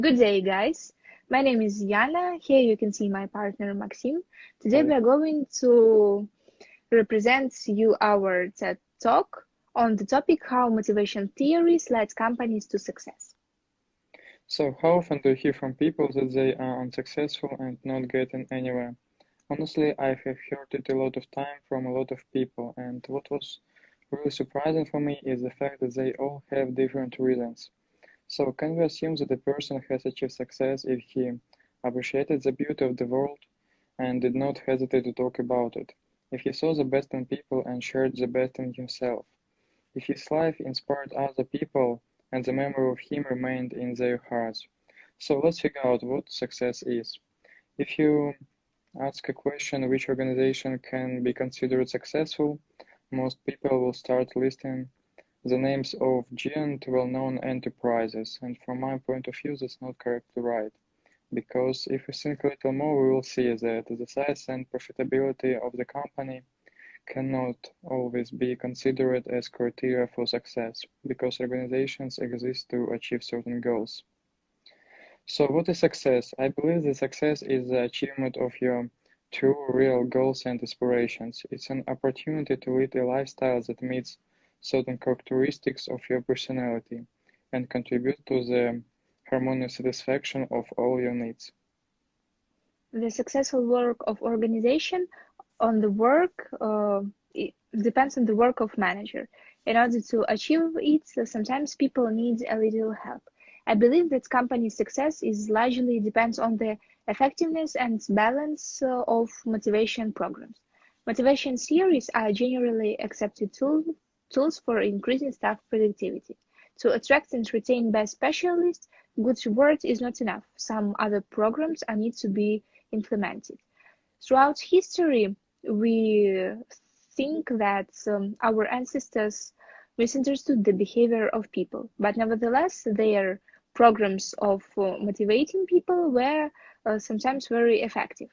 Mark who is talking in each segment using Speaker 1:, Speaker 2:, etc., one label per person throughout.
Speaker 1: Good day, guys. My name is Yana. Here you can see my partner Maxim. Today we
Speaker 2: Hi.
Speaker 1: are going to represent you our TED Talk on the topic how motivation theories led companies to success.
Speaker 2: So, how often do you hear from people that they are unsuccessful and not getting anywhere? Honestly, I have heard it a lot of time from a lot of people, and what was really surprising for me is the fact that they all have different reasons. So, can we assume that a person has achieved success if he appreciated the beauty of the world and did not hesitate to talk about it? If he saw the best in people and shared the best in himself? If his life inspired other people and the memory of him remained in their hearts. So let's figure out what success is. If you ask a question which organization can be considered successful, most people will start listing the names of giant well-known enterprises, and from my point of view that's not correctly right. Because if we think a little more, we will see that the size and profitability of the company cannot always be considered as criteria for success, because organizations exist to achieve certain goals. So what is success? I believe that success is the achievement of your true real goals and aspirations. It's an opportunity to lead a lifestyle that meets certain characteristics of your personality and contribute to the harmonious satisfaction of all your needs.
Speaker 1: The successful work of organization on the work it depends on the work of manager. In order to achieve it, sometimes people need a little help. I believe that company success is largely depends on the effectiveness and balance of motivation programs. Motivation theories are generally accepted tools for increasing staff productivity. To attract and retain best specialists, good reward is not enough. Some other programs are need to be implemented. Throughout history, we think that our ancestors misunderstood the behavior of people, but nevertheless, their programs of motivating people were sometimes very effective.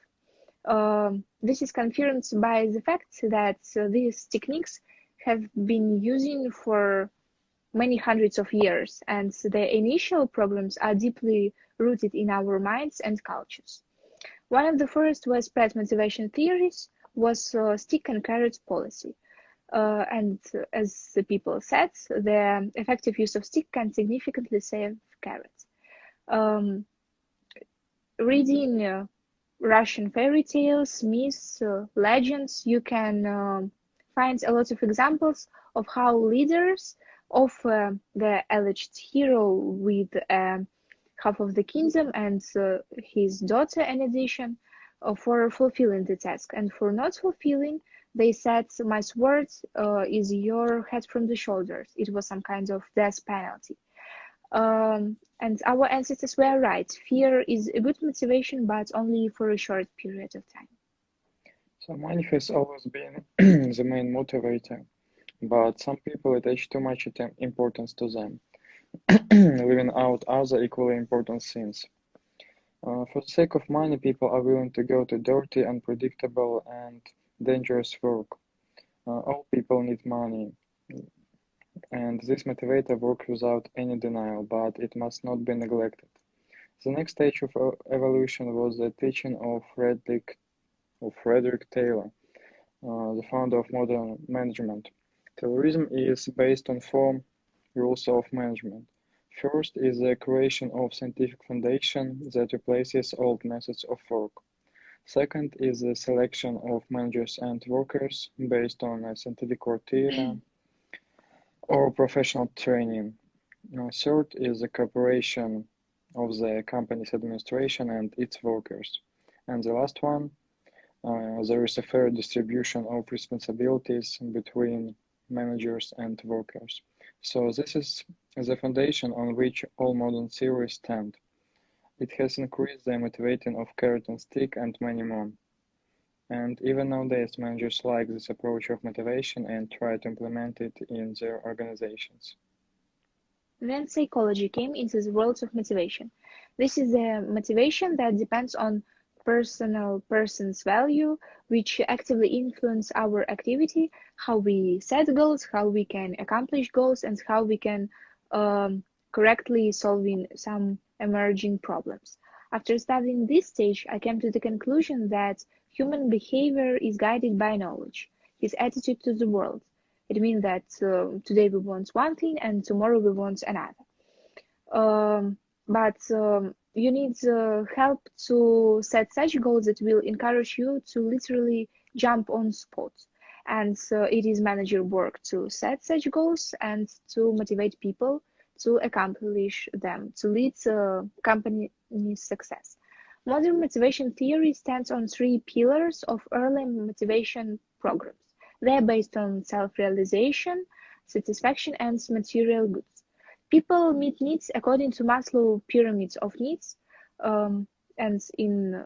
Speaker 1: This is confirmed by the fact that these techniques have been using for many hundreds of years, and the initial programs are deeply rooted in our minds and cultures. One of the first widespread motivation theories was stick and carrot policy. And as the people said, the effective use of stick can significantly save carrots. Um, Reading Russian fairy tales, myths, legends, you can find a lot of examples of how leaders of the alleged hero with half of the kingdom and his daughter in addition for fulfilling the task, and for not fulfilling they said my sword is your head from the shoulders. It was some kind of death penalty. And our ancestors were right. Fear is a good motivation, but only for a short period of time.
Speaker 2: So money has always been the main motivator, but some people attach too much importance to them, leaving out other equally important things. For the sake of money, people are willing to go to dirty, unpredictable, and dangerous work. All people need money, and this motivator works without any denial, but it must not be neglected. The next stage of evolution was the teaching of Frederick Taylor, the founder of modern management. Taylorism is based on four rules of management. First is the creation of scientific foundation that replaces old methods of work. Second is the selection of managers and workers based on scientific criteria or professional training. Third is the cooperation of the company's administration and its workers. And the last one, there is a fair distribution of responsibilities between managers and workers. So this is the foundation on which all modern theories stand. It has increased the motivating of carrot and stick and many more. And even nowadays, managers like this approach of motivation and try to implement it in their organizations.
Speaker 1: Then psychology came into the world of motivation. This is the motivation that depends on person's value, which actively influence our activity, how we set goals, how we can accomplish goals, and how we can correctly solving some emerging problems. After studying this stage, I came to the conclusion that human behavior is guided by knowledge, his attitude to the world. It means that today we want one thing and tomorrow we want another. But you need help to set such goals that will encourage you to literally jump on spot. And it is manager work to set such goals and to motivate people to accomplish them, to lead company success. Modern motivation theory stands on three pillars of early motivation programs. They are based on self-realization, satisfaction, and material goods. People meet needs according to Maslow pyramid of needs, and in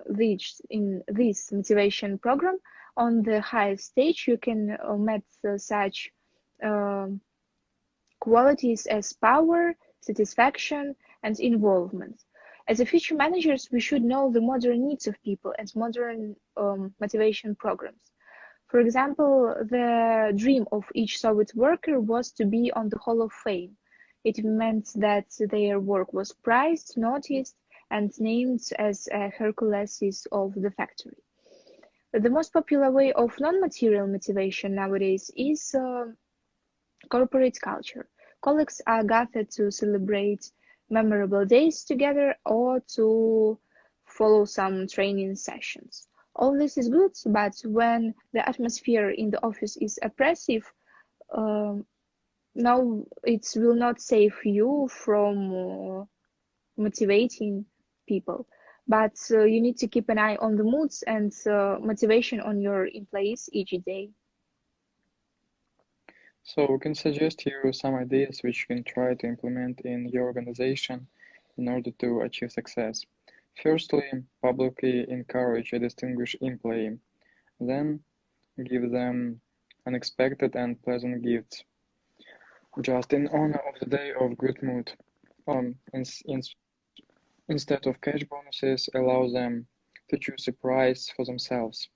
Speaker 1: this motivation program, on the highest stage, you can meet such qualities as power, satisfaction, and involvement. As a future managers, we should know the modern needs of people and modern motivation programs. For example, the dream of each Soviet worker was to be on the Hall of Fame. It meant that their work was prized, noticed, and named as a Hercules of the factory. The most popular way of non-material motivation nowadays is corporate culture. Colleagues are gathered to celebrate memorable days together or to follow some training sessions. All this is good, but when the atmosphere in the office is oppressive, now it will not save you from motivating people. But you need to keep an eye on the moods and motivation on your employees each day.
Speaker 2: So we can suggest you some ideas which you can try to implement in your organization in order to achieve success. Firstly, publicly encourage a distinguished employee. Then give them unexpected and pleasant gifts, just in honor of the day of good mood. Instead of cash bonuses, allow them to choose a prize for themselves.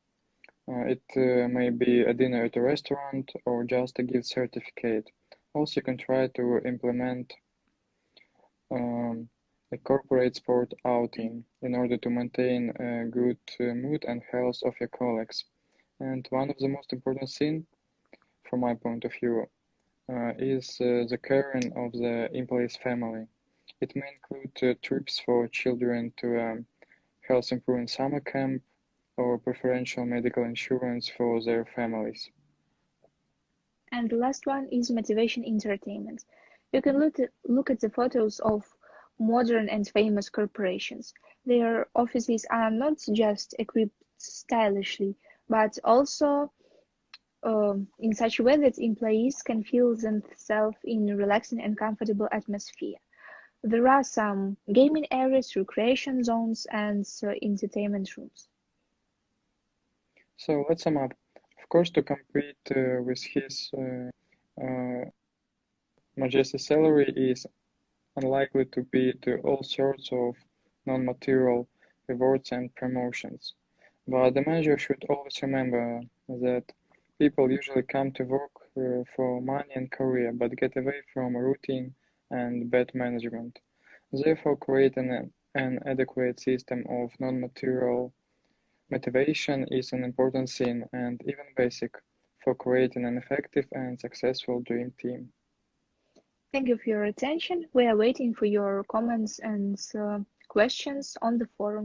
Speaker 2: It may be a dinner at a restaurant or just a gift certificate. Also, you can try to implement a corporate sport outing in order to maintain a good mood and health of your colleagues. And one of the most important things, from my point of view, is the caring of the employee's family. It may include trips for children to health improving summer camp or preferential medical insurance for their families.
Speaker 1: And the last one is motivation entertainment. You can look at the photos of modern and famous corporations. Their offices are not just equipped stylishly, but also in such a way that employees can feel themselves in a relaxing and comfortable atmosphere. There are some gaming areas, recreation zones, and entertainment rooms.
Speaker 2: So let's sum up. Of course, to compete with his majestic salary is unlikely to beat all sorts of non-material rewards and promotions. But the manager should always remember that people usually come to work for money and career, but get away from routine and bad management. Therefore, create an adequate system of non-material motivation is an important thing and even basic for creating an effective and successful dream team.
Speaker 1: Thank you for your attention. We are waiting for your comments and questions on the forum.